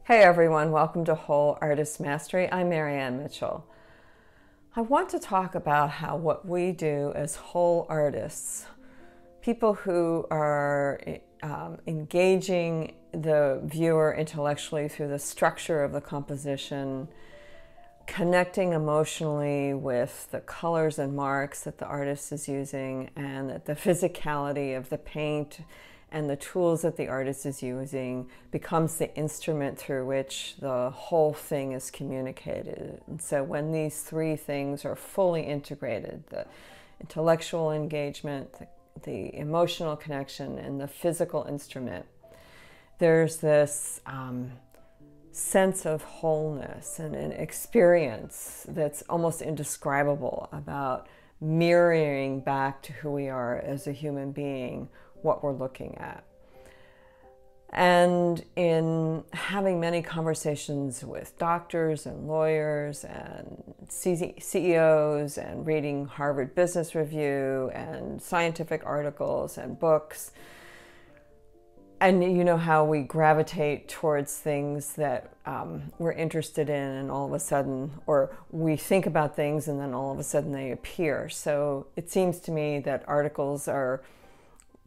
Hey everyone, welcome to Whole Artist Mastery. I'm Marianne Mitchell. I want to talk about how what we do as whole artists, people who are engaging the viewer intellectually through the structure of the composition, connecting emotionally with the colors and marks that the artist is using, and that the physicality of the paint and the tools that the artist is using becomes the instrument through which the whole thing is communicated. And so when these three things are fully integrated, the intellectual engagement, the emotional connection, and the physical instrument, there's this sense of wholeness and an experience that's almost indescribable about mirroring back to who we are as a human being, what we're looking at. And in having many conversations with doctors and lawyers and CEOs and reading Harvard Business Review and scientific articles and books, and you know how we gravitate towards things that we're interested in, and all of a sudden, or we think about things and then all of a sudden they appear. So it seems to me that articles are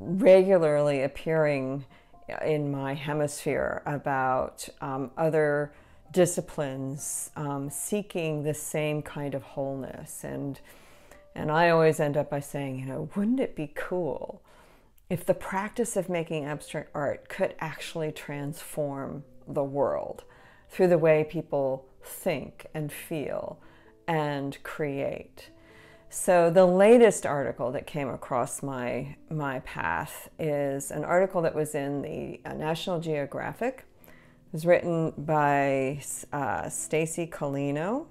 regularly appearing in my hemisphere about other disciplines seeking the same kind of wholeness. And I always end up by saying, wouldn't it be cool if the practice of making abstract art could actually transform the world through the way people think and feel and create? So the latest article that came across my path is an article that was in the National Geographic. It was written by Stacy Colino,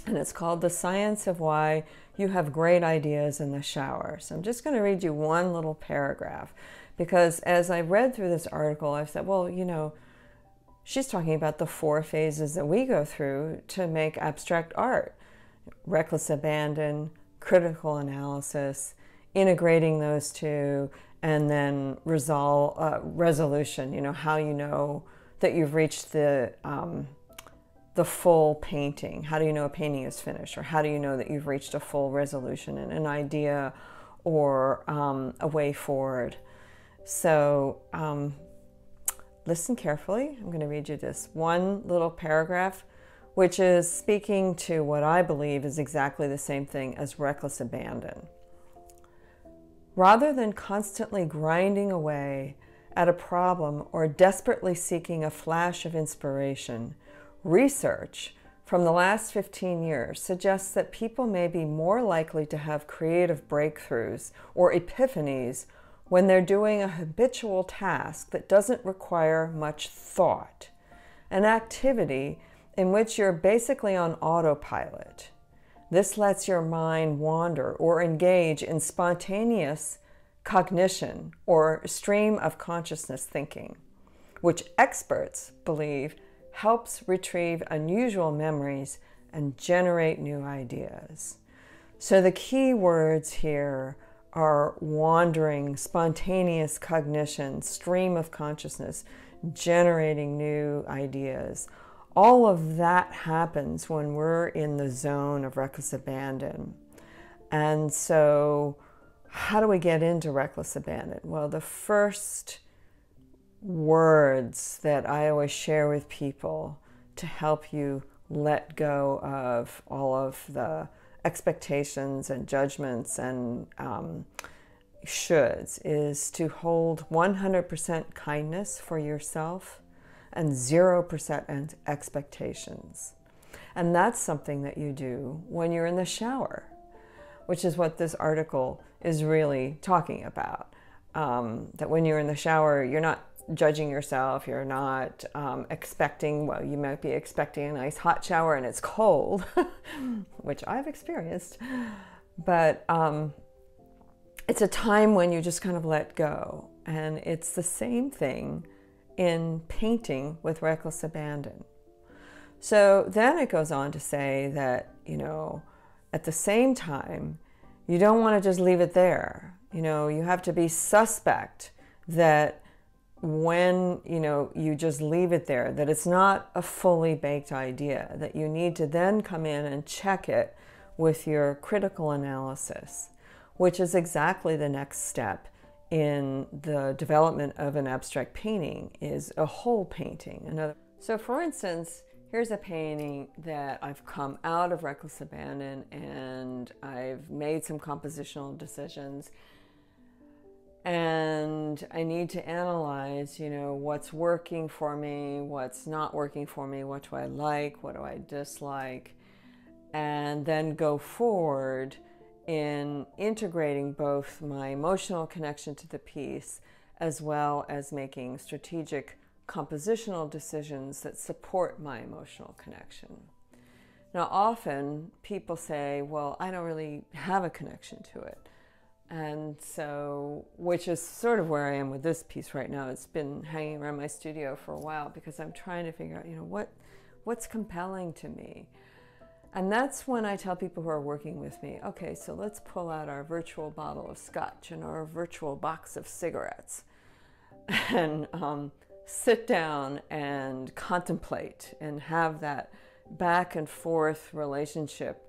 and it's called "The Science of Why You Have Great Ideas in the Shower." So I'm just going to read you one little paragraph, because as I read through this article, I said, well, she's talking about the 4 phases that we go through to make abstract art: reckless abandon, critical analysis, integrating those two, and then resolution. How you know that you've reached the full painting. How do you know a painting is finished? Or how do you know that you've reached a full resolution and an idea or a way forward? So listen carefully. I'm going to read you this one little paragraph, which is speaking to what I believe is exactly the same thing as reckless abandon. Rather than constantly grinding away at a problem or desperately seeking a flash of inspiration, research from the last 15 years suggests that people may be more likely to have creative breakthroughs or epiphanies when they're doing a habitual task that doesn't require much thought, an activity in which you're basically on autopilot. This lets your mind wander or engage in spontaneous cognition or stream of consciousness thinking, which experts believe helps retrieve unusual memories and generate new ideas. So the key words here are wandering, spontaneous cognition, stream of consciousness, generating new ideas. All of that happens when we're in the zone of reckless abandon. And so how do we get into reckless abandon? Well, the first words that I always share with people to help you let go of all of the expectations and judgments and shoulds is to hold 100% kindness for yourself and 0% expectations. And that's something that you do when you're in the shower, which is what this article is really talking about. That when you're in the shower, you're not judging yourself, you're not expecting, well, you might be expecting a nice hot shower and it's cold, which I've experienced, but it's a time when you just kind of let go. And it's the same thing in painting with reckless abandon. So then it goes on to say that, at the same time, you don't want to just leave it there. You have to be suspect that when you just leave it there, that it's not a fully baked idea, that you need to then come in and check it with your critical analysis, which is exactly the next step in the development of an abstract painting, is a whole painting. So for instance, here's a painting that I've come out of reckless abandon, and I've made some compositional decisions, and I need to analyze, what's working for me, what's not working for me, what do I like, what do I dislike, and then go forward in integrating both my emotional connection to the piece as well as making strategic compositional decisions that support my emotional connection. Now, often people say, well, I don't really have a connection to it. And so, which is sort of where I am with this piece right now. It's been hanging around my studio for a while because I'm trying to figure out, what's compelling to me. And that's when I tell people who are working with me, okay, so let's pull out our virtual bottle of scotch and our virtual box of cigarettes and sit down and contemplate and have that back and forth relationship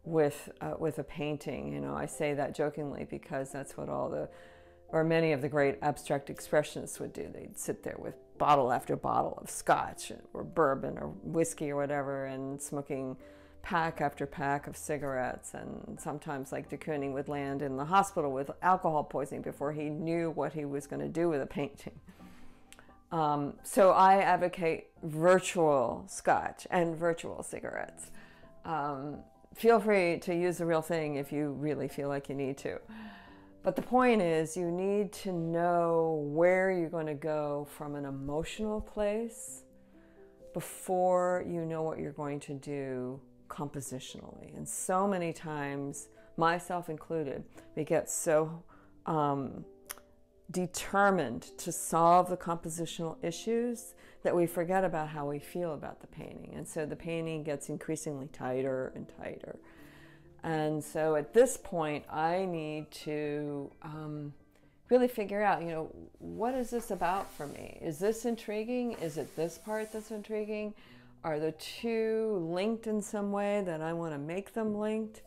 with a painting. I say that jokingly because that's what many of the great abstract expressionists would do. They'd sit there with bottle after bottle of scotch or bourbon or whiskey or whatever, and smoking pack after pack of cigarettes. And sometimes, like de Kooning, would land in the hospital with alcohol poisoning before he knew what he was going to do with a painting. So I advocate virtual scotch and virtual cigarettes. Feel free to use the real thing if you really feel like you need to. But the point is, you need to know where you're going to go from an emotional place before you know what you're going to do compositionally. And so many times, myself included, we get so determined to solve the compositional issues that we forget about how we feel about the painting. And so the painting gets increasingly tighter and tighter. And so at this point, I need to really figure out, what is this about for me? Is this intriguing? Is it this part that's intriguing? Are the two linked in some way that I want to make them linked?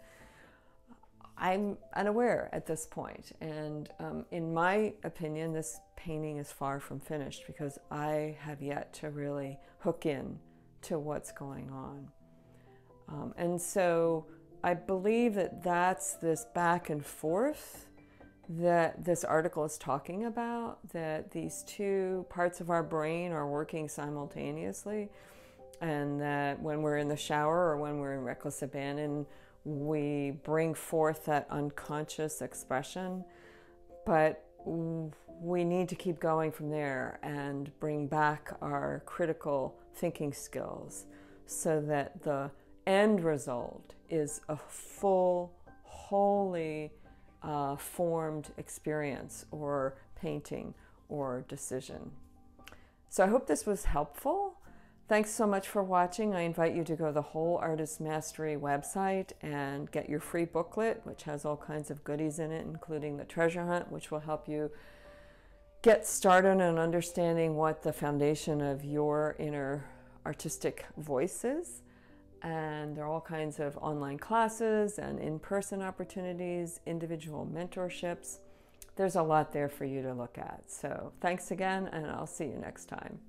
I'm unaware at this point, and in my opinion, this painting is far from finished because I have yet to really hook in to what's going on. And so I believe that that's this back and forth that this article is talking about, that these two parts of our brain are working simultaneously, and that when we're in the shower or when we're in reckless abandon, we bring forth that unconscious expression, but we need to keep going from there and bring back our critical thinking skills so that the end result is a full, wholly formed experience or painting or decision. So I hope this was helpful. Thanks so much for watching. I invite you to go to the Whole Artist Mastery website and get your free booklet, which has all kinds of goodies in it, including the treasure hunt, which will help you get started on understanding what the foundation of your inner artistic voice is. And there are all kinds of online classes and in-person opportunities, individual mentorships. There's a lot there for you to look at. So thanks again, and I'll see you next time.